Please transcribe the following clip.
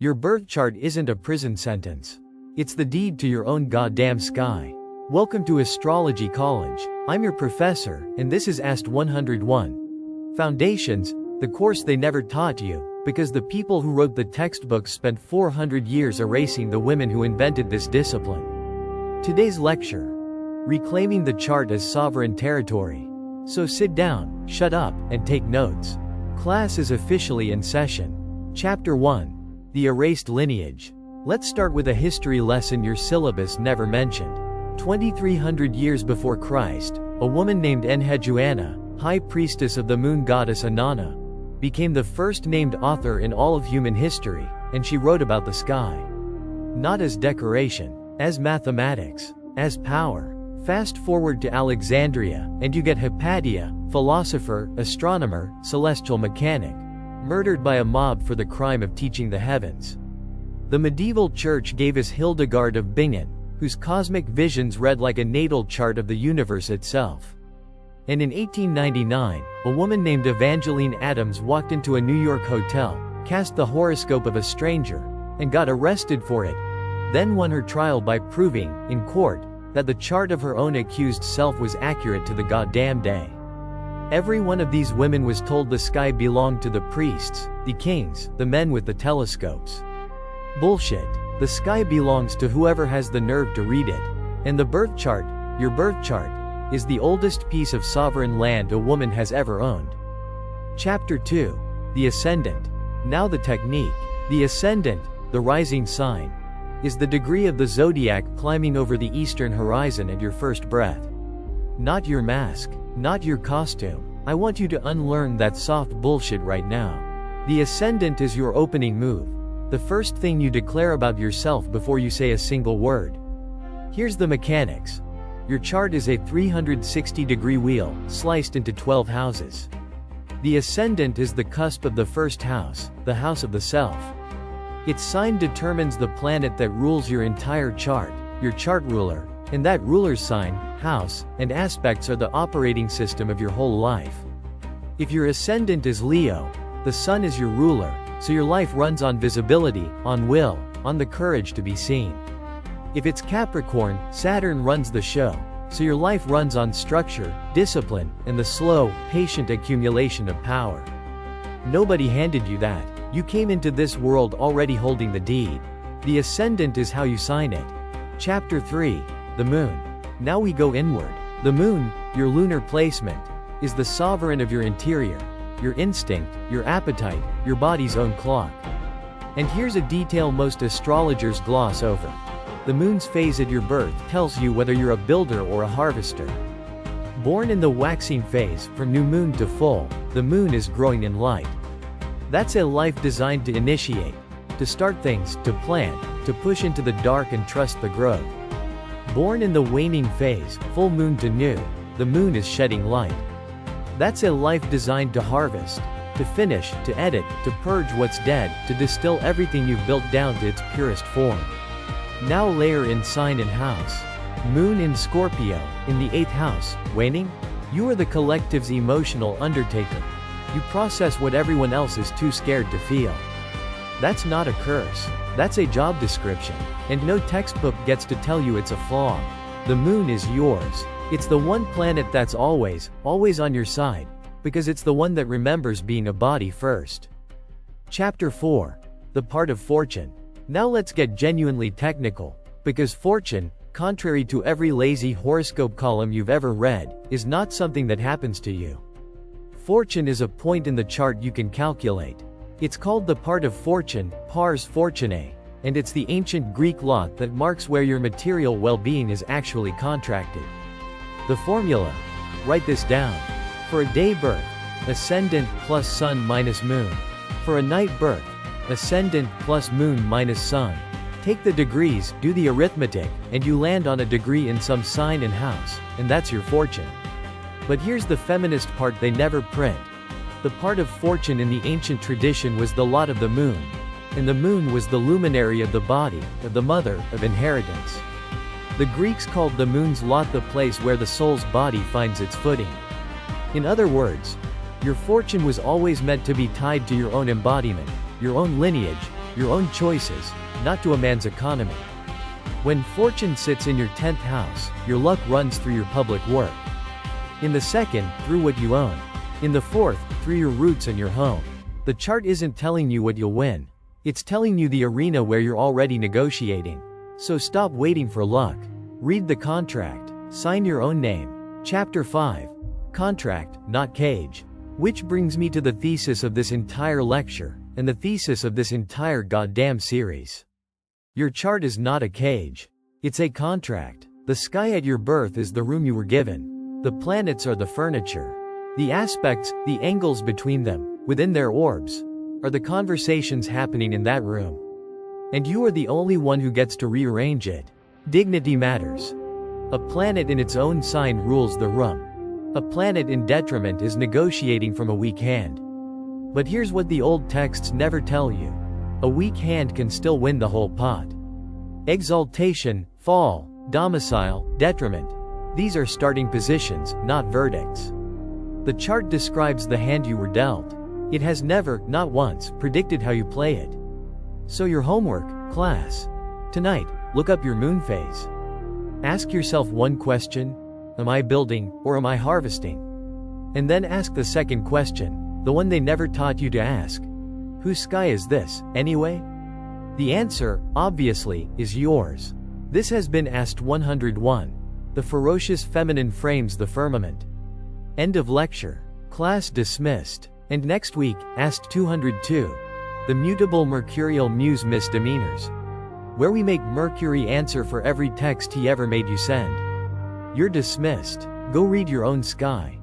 Your birth chart isn't a prison sentence. It's the deed to your own goddamn sky. Welcome to Astrology College. I'm your professor, and this is Ast 101. Foundations, the course they never taught you, because the people who wrote the textbooks spent 400 years erasing the women who invented this discipline. Today's lecture: reclaiming the chart as sovereign territory. So sit down, shut up, and take notes. Class is officially in session. Chapter 1. The Erased Lineage. Let's start with a history lesson your syllabus never mentioned. 2300 years before Christ, a woman named Enheduanna, high priestess of the moon goddess Inanna, became the first named author in all of human history, and she wrote about the sky. Not as decoration, as mathematics, as power. Fast forward to Alexandria, and you get Hypatia, philosopher, astronomer, celestial mechanic, murdered by a mob for the crime of teaching the heavens. The medieval church gave us Hildegard of Bingen, whose cosmic visions read like a natal chart of the universe itself. And in 1899, a woman named Evangeline Adams walked into a New York hotel, cast the horoscope of a stranger, and got arrested for it, then won her trial by proving, in court, that the chart of her own accused self was accurate to the goddamn day. Every one of these women was told the sky belonged to the priests, the kings, the men with the telescopes. Bullshit. The sky belongs to whoever has the nerve to read it. And the birth chart, your birth chart, is the oldest piece of sovereign land a woman has ever owned. Chapter 2. The Ascendant. Now the technique. The ascendant, the rising sign, is the degree of the zodiac climbing over the eastern horizon at your first breath. Not your mask, not your costume. I want you to unlearn that soft bullshit right now. The ascendant is your opening move, the first thing you declare about yourself before you say a single word. Here's the mechanics. Your chart is a 360-degree wheel, sliced into 12 houses. The ascendant is the cusp of the first house, the house of the self. Its sign determines the planet that rules your entire chart, your chart ruler, and that ruler's sign, house, and aspects are the operating system of your whole life. If your ascendant is Leo, the sun is your ruler, so your life runs on visibility, on will, on the courage to be seen. If it's Capricorn, Saturn runs the show, so your life runs on structure, discipline, and the slow, patient accumulation of power. Nobody handed you that. You came into this world already holding the deed. The ascendant is how you sign it. Chapter 3. The Moon. Now we go inward. The moon, your lunar placement, is the sovereign of your interior, your instinct, your appetite, your body's own clock. And here's a detail most astrologers gloss over. The moon's phase at your birth tells you whether you're a builder or a harvester. Born in the waxing phase, from new moon to full, the moon is growing in light. That's a life designed to initiate, to start things, to plan, to push into the dark and trust the growth. Born in the waning phase, full moon to new, the moon is shedding light. That's a life designed to harvest, to finish, to edit, to purge what's dead, to distill everything you've built down to its purest form. Now layer in sign and house. Moon in Scorpio, in the 8th house, waning? You are the collective's emotional undertaker. You process what everyone else is too scared to feel. That's not a curse. That's a job description. And no textbook gets to tell you it's a flaw. The moon is yours. It's the one planet that's always on your side, because it's the one that remembers being a body first. Chapter 4. The Part of Fortune. Now let's get genuinely technical, because fortune, contrary to every lazy horoscope column you've ever read, is not something that happens to you. Fortune is a point in the chart you can calculate. It's called the part of fortune, pars fortunae, and it's the ancient Greek lot that marks where your material well-being is actually contracted. The formula. Write this down. For a day birth, ascendant plus sun minus moon. For a night birth, ascendant plus moon minus sun. Take the degrees, do the arithmetic, and you land on a degree in some sign and house, and that's your fortune. But here's the feminist part they never print. The part of fortune in the ancient tradition was the lot of the moon, and the moon was the luminary of the body, of the mother, of inheritance. The Greeks called the moon's lot the place where the soul's body finds its footing. In other words, your fortune was always meant to be tied to your own embodiment, your own lineage, your own choices, not to a man's economy. When fortune sits in your 10th house, your luck runs through your public work. In the second, through what you own. In the fourth, through your roots and your home. The chart isn't telling you what you'll win. It's telling you the arena where you're already negotiating. So stop waiting for luck. Read the contract. Sign your own name. Chapter 5. Contract, not cage. Which brings me to the thesis of this entire lecture, and the thesis of this entire goddamn series. Your chart is not a cage. It's a contract. The sky at your birth is the room you were given. The planets are the furniture. The aspects, the angles between them, within their orbs, are the conversations happening in that room. And you are the only one who gets to rearrange it. Dignity matters. A planet in its own sign rules the room. A planet in detriment is negotiating from a weak hand. But here's what the old texts never tell you. A weak hand can still win the whole pot. Exaltation, fall, domicile, detriment. These are starting positions, not verdicts. The chart describes the hand you were dealt. It has never, not once, predicted how you play it. So your homework, class. Tonight, look up your moon phase. Ask yourself one question: am I building, or am I harvesting? And then ask the second question, the one they never taught you to ask. Whose sky is this, anyway? The answer, obviously, is yours. This has been Asked 101. The ferocious feminine frames the firmament. End of lecture. Class dismissed. And next week, Asked 202. The mutable mercurial muse misdemeanors. Where we make Mercury answer for every text he ever made you send. You're dismissed. Go read your own sky.